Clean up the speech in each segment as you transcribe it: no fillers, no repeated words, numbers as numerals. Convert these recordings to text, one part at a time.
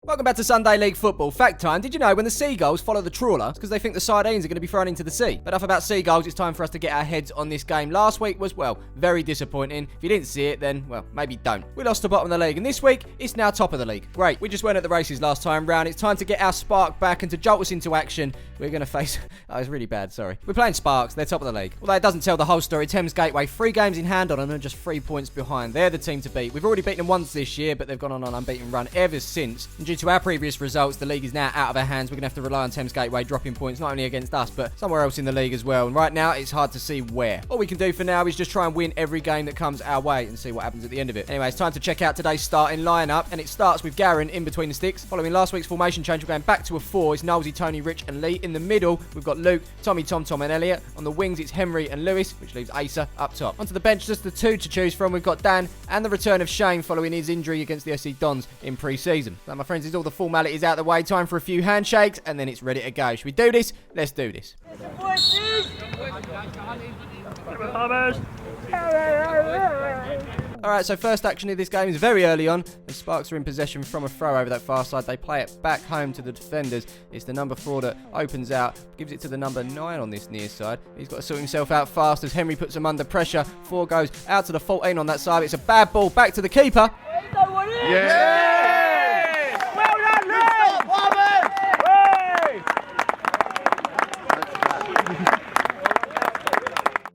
Welcome back to Sunday League Football. Fact time, did you know when the seagulls follow the trawler, it's because they think the sardines are going to be thrown into the sea? But enough about seagulls, it's time for us to get our heads on this game. Last week was, well, very disappointing. If you didn't see it, then, well, maybe don't. We lost the bottom of the league, and this week, it's now top of the league. Great, we just weren't at the races last time round. It's time to get our spark back, and to jolt us into action, we're going to face... Oh, it's really bad, sorry. We're playing Sparks, they're top of the league. Although it doesn't tell the whole story, Thames Gateway, 3 games in hand on them and just 3 points behind. They're the team to beat. We've already beaten them once this year, but they've gone on an unbeaten run ever since. And due to our previous results, the league is now out of our hands. We're going to have to rely on Thames Gateway dropping points, not only against us, but somewhere else in the league as well. And right now, it's hard to see where. All we can do for now is just try and win every game that comes our way and see what happens at the end of it. Anyway, it's time to check out today's starting lineup, and it starts with Garen in between the sticks. Following last week's formation change, we're going back to a 4. It's Nosey, Tony, Rich, and Lee. In the middle, we've got Luke, Tommy, Tom, and Elliot. On the wings, it's Henry and Lewis, which leaves Asa up top. Onto the bench, just the 2 to choose from. We've got Dan and the return of Shane following his injury against the SC Dons in pre-season. So, my friends, is all the formalities out the way. Time for a few handshakes, and then it's ready to go. Should we do this? Let's do this. Alright, so first action of this game is very early on. The Sparks are in possession from a throw over that far side. They play it back home to the defenders. It's the number 4 that opens out, gives it to the number 9 on this near side. He's got to sort himself out fast as Henry puts him under pressure. 4 goes out to the 14 on that side. It's a bad ball back to the keeper. Yeah!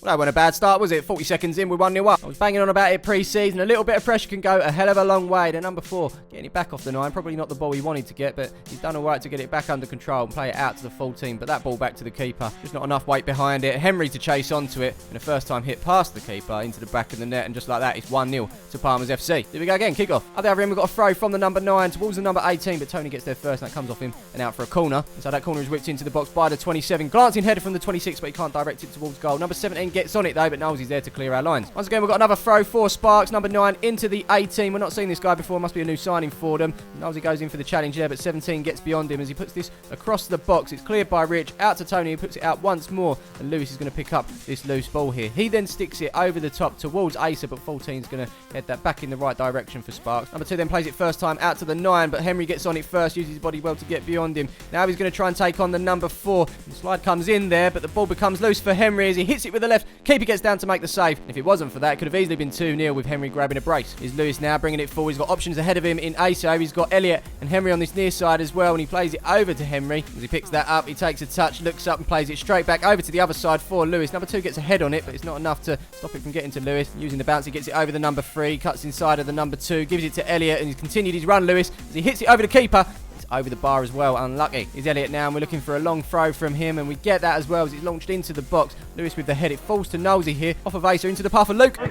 Well, that wasn't a bad start, was it? 40 seconds in, we're 1-0 up. I was banging on about it pre-season. A little bit of pressure can go a hell of a long way. The number 4 getting it back off the 9. Probably not the ball he wanted to get, but he's done all right to get it back under control and play it out to the full team. But that ball back to the keeper. Just not enough weight behind it. Henry to chase onto it. And the first time hit past the keeper into the back of the net. And just like that, it's 1-0 to Palmer's FC. Here we go again, kick off. At the other end, we've got a throw from the number 9 towards the number 18. But Tony gets there first, and that comes off him and out for a corner. And so that corner is whipped into the box by the 27. Glancing header from the 26, but he can't direct it towards goal. Number 17 gets on it, though, but no. He's there to clear our lines. Once again, we've got another throw for Sparks. Number 9 into the 18. We're not seeing this guy before. Must be a new signing for them. Nosey goes in for the challenge there, but 17 gets beyond him as he puts this across the box. It's cleared by Rich. Out to Tony, who puts it out once more. And Lewis is going to pick up this loose ball here. He then sticks it over the top towards Asa, but 14 is going to head that back in the right direction for Sparks. Number 2 then plays it first time out to the 9, but Henry gets on it first, uses his body well to get beyond him. Now he's going to try and take on the number 4. The slide comes in there, but the ball becomes loose for Henry as he hits it with the left. Keeper gets down to make the save. If it wasn't for that, it could have easily been 2-0 with Henry grabbing a brace. Is Lewis now bringing it forward. He's got options ahead of him in Asa. He's got Elliot and Henry on this near side as well, and he plays it over to Henry. As he picks that up, he takes a touch, looks up and plays it straight back over to the other side for Lewis. Number 2 gets a head on it, but it's not enough to stop it from getting to Lewis. Using the bounce, he gets it over the number 3, cuts inside of the number 2, gives it to Elliot, and he's continued his run, Lewis, as he hits it over the keeper. Over the bar as well, unlucky. Is Elliot now, and we're looking for a long throw from him, and we get that as well as it's launched into the box. Lewis with the head, it falls to Nosey here, off of Asa into the path of Luke. Lucky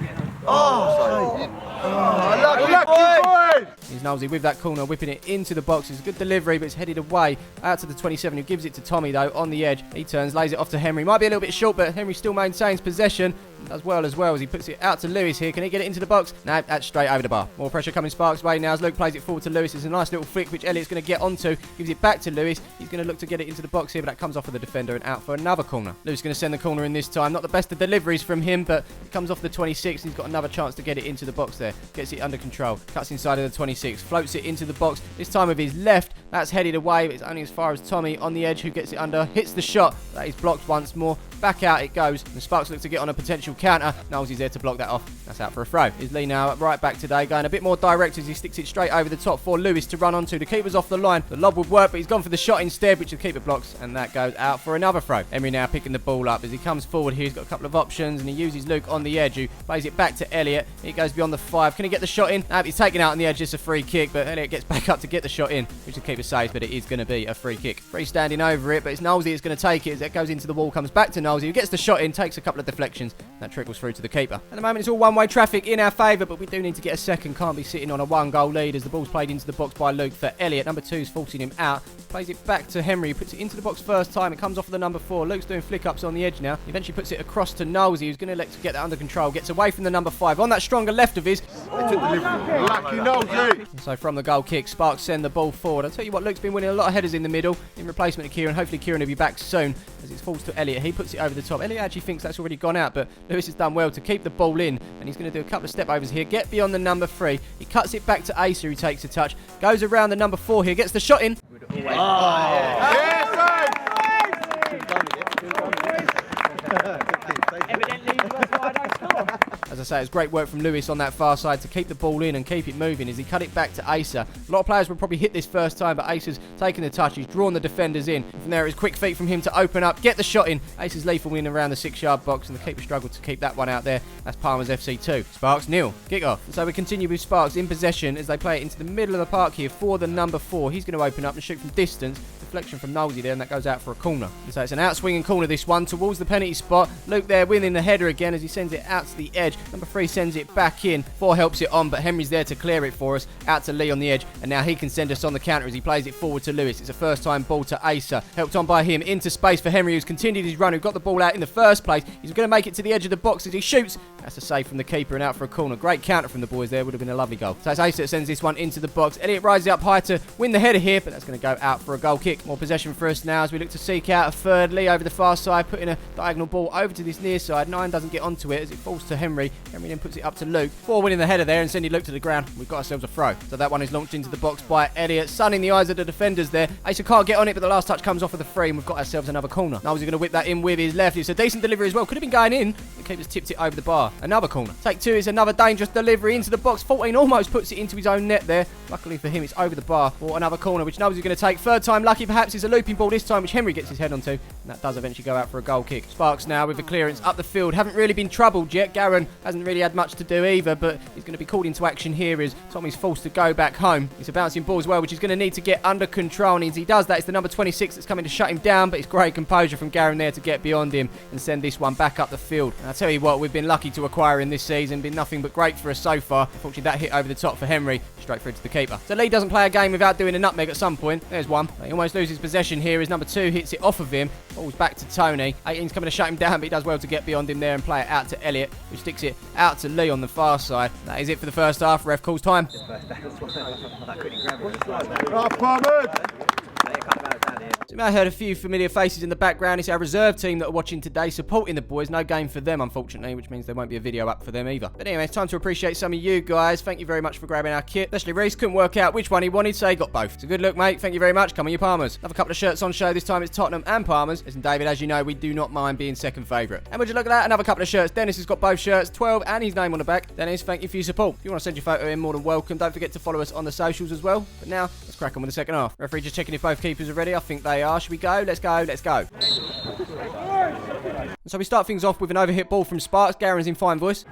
boy! Here's Nosey with that corner, whipping it into the box. It's a good delivery, but it's headed away out to the 27, who gives it to Tommy, though, on the edge. He turns, lays it off to Henry. Might be a little bit short, but Henry still maintains possession. Does well as he puts it out to Lewis here. Can he get it into the box? No, that's straight over the bar. More pressure coming Sparks' way now as Luke plays it forward to Lewis. It's a nice little flick, which Elliot's going to get onto. Gives it back to Lewis. He's going to look to get it into the box here, but that comes off of the defender and out for another corner. Lewis going to send the corner in this time. Not the best of deliveries from him, but it comes off the 26. He's got another chance to get it into the box there. Gets it under control. Cuts inside of the 26. Floats it into the box. This time with his left. That's headed away, but it's only as far as Tommy on the edge, who gets it under. Hits the shot. That is blocked once more. Back out it goes. The Sparks look to get on a potential counter. Nosey's there to block that off. That's out for a throw. Is Lee now right back today, going a bit more direct as he sticks it straight over the top for Lewis to run onto. The keeper's off the line. The lob would work, but he's gone for the shot instead, which the keeper blocks, and that goes out for another throw. Henry now picking the ball up as he comes forward here. He's got a couple of options, and he uses Luke on the edge, who plays it back to Elliot. It goes beyond the 5. Can he get the shot in? He's taken out on the edge. It's a free kick, but Elliot gets back up to get the shot in, which the keeper saves, but it is going to be a free kick. Free standing over it, but it's Nosey that's going to take it as it goes into the wall, comes back to Nosey, who gets the shot in, takes a couple of deflections, and that trickles through to the keeper. At the moment, it's all one-way traffic in our favour, but we do need to get a second. Can't be sitting on a 1-goal lead as the ball's played into the box by Luke for Elliot. Number 2's forcing him out. Plays it back to Henry, who puts it into the box first time. It comes off of the number 4. Luke's doing flick-ups on the edge now. He eventually puts it across to Nosey, who's going to elect to get that under control. Gets away from the number 5 on that stronger left of his. Lucky Nosey! So from the goal kick, Sparks send the ball forward. I'll tell you what, Luke's been winning a lot of headers in the middle in replacement of Kieran. Hopefully Kieran will be back soon as it falls to Elliot. He puts it over the top. Elliot actually thinks that's already gone out, but Lewis has done well to keep the ball in, and he's going to do a couple of step overs here, get beyond the number 3. He cuts it back to Asa, who takes a touch, goes around the number 4 here, gets the shot in. As I say, it's great work from Lewis on that far side to keep the ball in and keep it moving as he cut it back to Asa. A lot of players will probably hit this first time, but Asa's taken the touch. He's drawn the defenders in. From there, it's quick feet from him to open up, get the shot in. Asa's lethal in around the 6-yard box, and the keeper struggled to keep that one out there. That's Palmer's FC 2. Sparks nil. Kick off. So we continue with Sparks in possession as they play it into the middle of the park here for the number 4. He's going to open up and shoot from distance. Deflection from Knowlesy there, and that goes out for a corner. So it's an out-swinging corner, this one, towards the penalty spot. Luke there winning the header again as he sends it out to the edge. Number 3 sends it back in. 4 helps it on, but Henry's there to clear it for us. Out to Lee on the edge, and now he can send us on the counter as he plays it forward to Lewis. It's a first-time ball to Asa. Helped on by him into space for Henry, who's continued his run, who got the ball out in the first place. He's going to make it to the edge of the box as he shoots. That's a save from the keeper and out for a corner. Great counter from the boys there. Would have been a lovely goal. So it's Asa that sends this one into the box. Elliott rises up high to win the header here, but that's going to go out for a goal kick. More possession for us now as we look to seek out a third. Lee over the far side, putting a diagonal ball over to this near side. 9 doesn't get onto it as it falls to Henry. Henry then puts it up to Luke. 4 winning the header there and sending Luke to the ground. We've got ourselves a throw. So that one is launched into the box by Elliott. Sun in the eyes of the defenders there. Asa can't get on it, but the last touch comes off of the free, and we've got ourselves another corner. Now he's going to whip that in with his left. It's a decent delivery as well. Could have been going in. The keeper's tipped it over the bar. Another corner. Take 2 is another dangerous delivery into the box. 14 almost puts it into his own net there. Luckily for him, it's over the bar for another corner, which Knowles is going to take. Third time lucky, perhaps. It's a looping ball this time, which Henry gets his head onto, and that does eventually go out for a goal kick. Sparks now with the clearance up the field. Haven't really been troubled yet. Garron hasn't really had much to do either, but he's going to be called into action here as Tommy's forced to go back home. It's a bouncing ball as well, which he's going to need to get under control, and as he does that, it's the number 26 that's coming to shut him down, but it's great composure from Garron there to get beyond him and send this one back up the field. And I'll tell you what, we've been lucky to acquire in this season. Been nothing but great for us so far. Unfortunately, that hit over the top for Henry, straight through to the keeper. So Lee doesn't play a game without doing a nutmeg at some point. There's one. He almost loses possession here as number 2 hits it off of him. Falls back to Tony. 18's coming to shut him down, but he does well to get beyond him there and play it out to Elliott, who sticks it out to Lee on the far side. That is it for the first half. Ref calls time. So I heard a few familiar faces in the background. It's our reserve team that are watching today, supporting the boys. No game for them, unfortunately, which means there won't be a video up for them either. But anyway, it's time to appreciate some of you guys. Thank you very much for grabbing our kit. Especially Reese, couldn't work out which one he wanted, so he got both. It's a good look, mate. Thank you very much. Come on, you Palmers. Another couple of shirts on show. This time it's Tottenham and Palmers. Listen, David, as you know, we do not mind being second favourite. And would you look at that? Another couple of shirts. Dennis has got both shirts, 12 and his name on the back. Dennis, thank you for your support. If you want to send your photo in, more than welcome. Don't forget to follow us on the socials as well. But now, let's crack on with the second half. Referee just checking if both keepers are ready. I think they are. Should we go? Let's go. Let's go. So we start things off with an overhit ball from Sparks. Garron's in fine voice.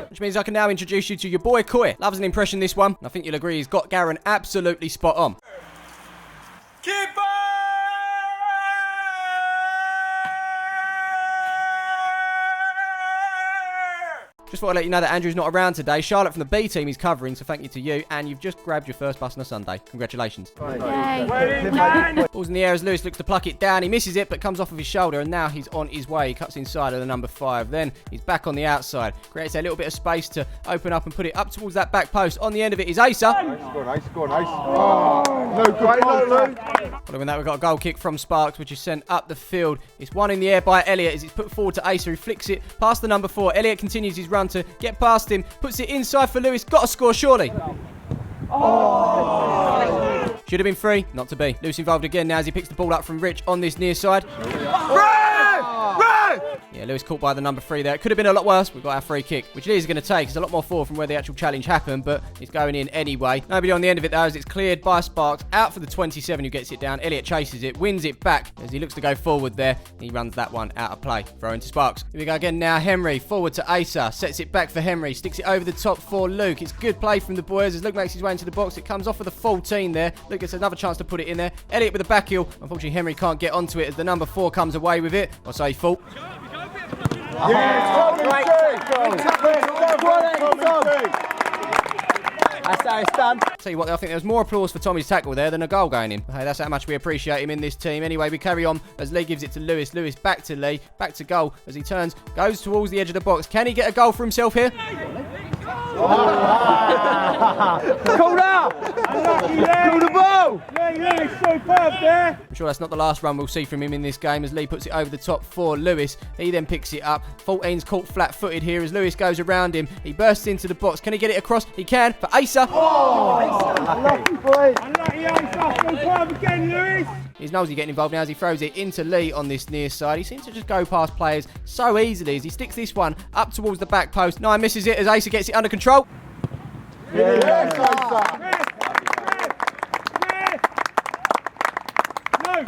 Which means I can now introduce you to your boy Coy. Loves an impression, this one. I think you'll agree he's got Garron absolutely spot on. Keeper! Just thought I'd let you know that Andrew's not around today. Charlotte from the B team is covering, so thank you to you. And you've just grabbed your first bus on a Sunday. Congratulations. Yay. Ball's in the air as Lewis looks to pluck it down. He misses it, but comes off of his shoulder, and now he's on his way. He cuts inside of the number 5. Then he's back on the outside. Creates a little bit of space to open up and put it up towards that back post. On the end of it is Asa. Nice. Oh, no good. Following that, we've got a goal kick from Sparks, which is sent up the field. It's one in the air by Elliott as it's put forward to Asa, who flicks it past the number 4. Elliott continues his run to get past him, puts it inside for Lewis. Got to score, surely. Should have been free, not to be. Lewis involved again now as he picks the ball up from Rich on this near side. Yeah, Lewis caught by the number 3 there. It could have been a lot worse. We've got our free kick, which it is going to take. It's a lot more forward from where the actual challenge happened, but it's going in anyway. Nobody on the end of it, though, as it's cleared by Sparks. Out for the 27 who gets it down. Elliott chases it, wins it back as he looks to go forward there. He runs that one out of play. Throw into Sparks. Here we go again now. Henry forward to Asa. Sets it back for Henry. Sticks it over the top for Luke. It's good play from the boys as Luke makes his way into the box. It comes off of the 14 there. Luke gets another chance to put it in there. Elliott with a back heel. Unfortunately, Henry can't get onto it as the number 4 comes away with it. Or so he thought. That's how it's done. Tell you what, I think there was more applause for Tommy's tackle there than a goal going in. Hey, that's how much we appreciate him in this team. Anyway, we carry on as Lee gives it to Lewis. Lewis back to Lee, back to goal as he turns, goes towards the edge of the box. Can he get a goal for himself here? Corner! Call the ball! Lee, superb there. I'm sure that's not the last run we'll see from him in this game as Lee puts it over the top for Lewis. He then picks it up. 14's caught flat-footed here as Lewis goes around him. He bursts into the box. Can he get it across? He can for Asa. Lucky boy! Unlucky Asa, superb again, Lewis. Here's Nosey getting involved now as he throws it into Lee on this near side. He seems to just go past players so easily as he sticks this one up towards the back post. Nine misses it as Asa gets it under control. Yes, Asa! No.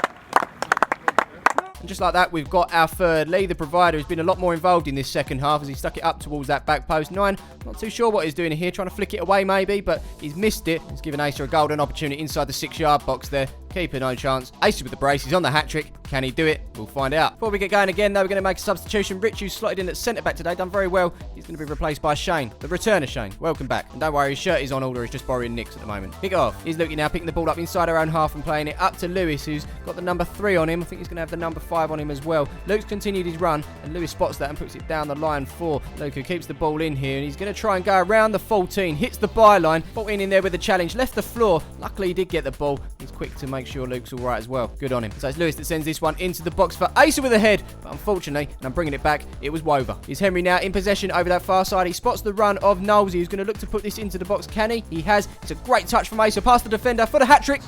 And just like that, we've got our third. Lee, the provider, has been a lot more involved in this second half as he stuck it up towards that back post. Nine, not too sure what he's doing here, trying to flick it away maybe, but he's missed it. He's given Asa a golden opportunity inside the 6-yard box there. Keeper, no chance. Asa with the brace. He's on the hat-trick. Can he do it? We'll find out. Before we get going again, though, we're going to make a substitution. Rich, who's slotted in at centre-back today, done very well. He's going to be replaced by Shane, the returner Shane. Welcome back. And don't worry, his shirt is on order. He's just borrowing Nick's at the moment. Kick it off. Here's Lukey now picking the ball up inside our own half and playing it up to Lewis, who's got the number 3 on him. I think he's going to have the number 5 on him as well. Luke's continued his run, and Lewis spots that and puts it down the line for Luke, who keeps the ball in here. And he's going to try and go around the 14. Hits the byline. 14 in there with the challenge. Left the floor. Luckily, he did get the ball. He's quick to make sure Luke's all right as well. Good on him. So it's Lewis that sends this one into the box for Asa with a head. But unfortunately, and I'm bringing it back, it was Wover. Is Henry now in possession over that far side. He spots the run of Knowlesy, who's going to look to put this into the box. Can he? He has. It's a great touch from Asa past the defender for the hat-trick.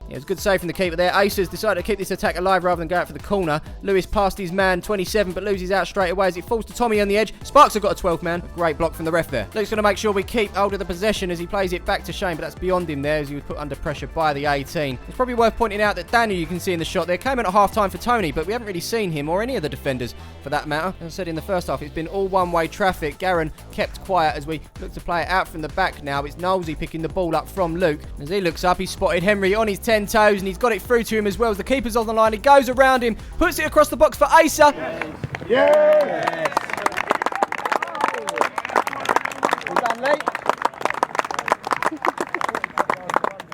Yeah, it was a good save from the keeper there. Asa's decided to keep this attack alive rather than go out for the corner. Lewis passed his man, 27, but loses out straight away as it falls to Tommy on the edge. Sparks have got a 12th man. A great block from the ref there. Luke's going to make sure we keep hold of the possession as he plays it back to Shane, but that's beyond him there as he was put under pressure by the 18. It's probably worth pointing out that Daniel, you can see in the shot there, came in at half-time for Tony, but we haven't really seen him or any of the defenders for that matter. As I said in the first half, it's been all one-way traffic. Garen kept quiet as we look to play it out from the back now. It's Knowlesy picking the ball up from Luke. As he looks up, he's spotted Henry on his 10 toes and he's got it through to him as well as the keeper's on the line. He goes around him, puts it across the box for Asa. Yes! Well done, Lee.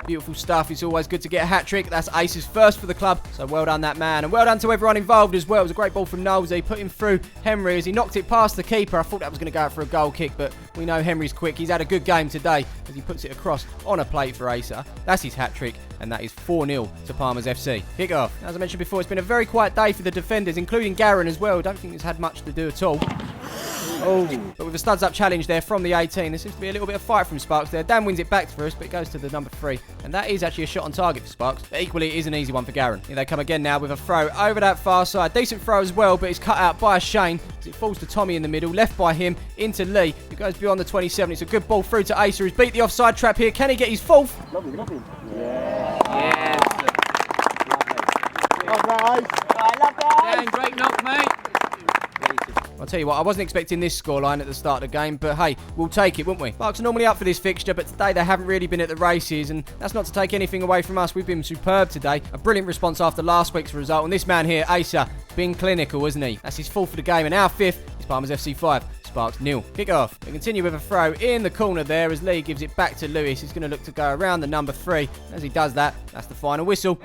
Beautiful stuff. It's always good to get a hat-trick. That's Asa's first for the club. So well done that man. And well done to everyone involved as well. It was a great ball from Knowles. He put him through Henry as he knocked it past the keeper. I thought that was going to go out for a goal kick, but we know Henry's quick. He's had a good game today as he puts it across on a plate for Asa. That's his hat-trick, and that is 4-0 to Palmer's FC. Kick off. As I mentioned before, it's been a very quiet day for the defenders, including Garen as well. Don't think he's had much to do at all. Oh, but with a studs up challenge there from the 18, there seems to be a little bit of fight from Sparks there. Dan wins it back for us, but it goes to the number 3. And that is actually a shot on target for Sparks. But equally, it is an easy one for Garen. Here they come again now with a throw over that far side. Decent throw as well, but it's cut out by Shane as it falls to Tommy in the middle. Left by him into Lee, who goes beyond the 27. It's a good ball through to Asa, who's beat the offside trap here. Can he get his 4th? Lovely. Yes. Love that, Ace. I love that. Dan, great knock, mate. I'll tell you what, I wasn't expecting this scoreline at the start of the game, but hey, we'll take it, won't we? Sparks are normally up for this fixture, but today they haven't really been at the races, and that's not to take anything away from us. We've been superb today. A brilliant response after last week's result, and this man here, Asa, been clinical, isn't he? That's his 4th for the game, and our 5th is Palmer's FC 5. Sparks 0. Kick off. We continue with a throw in the corner there as Lee gives it back to Lewis. He's going to look to go around the number 3. As he does that, that's the final whistle.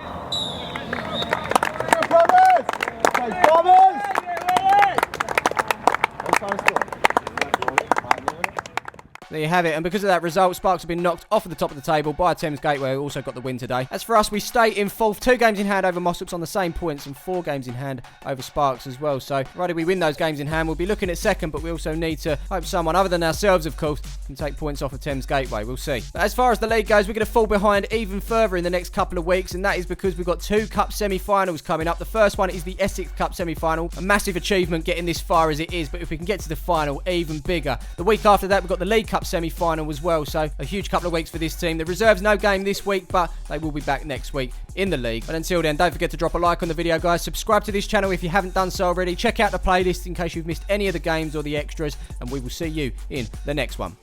There you have it, and because of that result, Sparks have been knocked off at the top of the table by Thames Gateway, who also got the win today. As for us, we stay in 4th, 2 games in hand over Mossops on the same points, and 4 games in hand over Sparks as well. So, provided we win those games in hand, we'll be looking at 2nd, but we also need to hope someone other than ourselves, of course, can take points off of Thames Gateway. We'll see. But as far as the league goes, we're going to fall behind even further in the next couple of weeks, and that is because we've got 2 cup semi-finals coming up. The first one is the Essex Cup semi-final. A massive achievement getting this far as it is, but if we can get to the final, even bigger. The week after that, we've got the League Cup semi-final as well, so a huge couple of weeks for this team. The reserves no game this week, but they will be back next week in the league. But until then, don't forget to drop a like on the video, guys. Subscribe to this channel if you haven't done so already. Check out the playlist in case you've missed any of the games or the extras, and we will see you in the next one.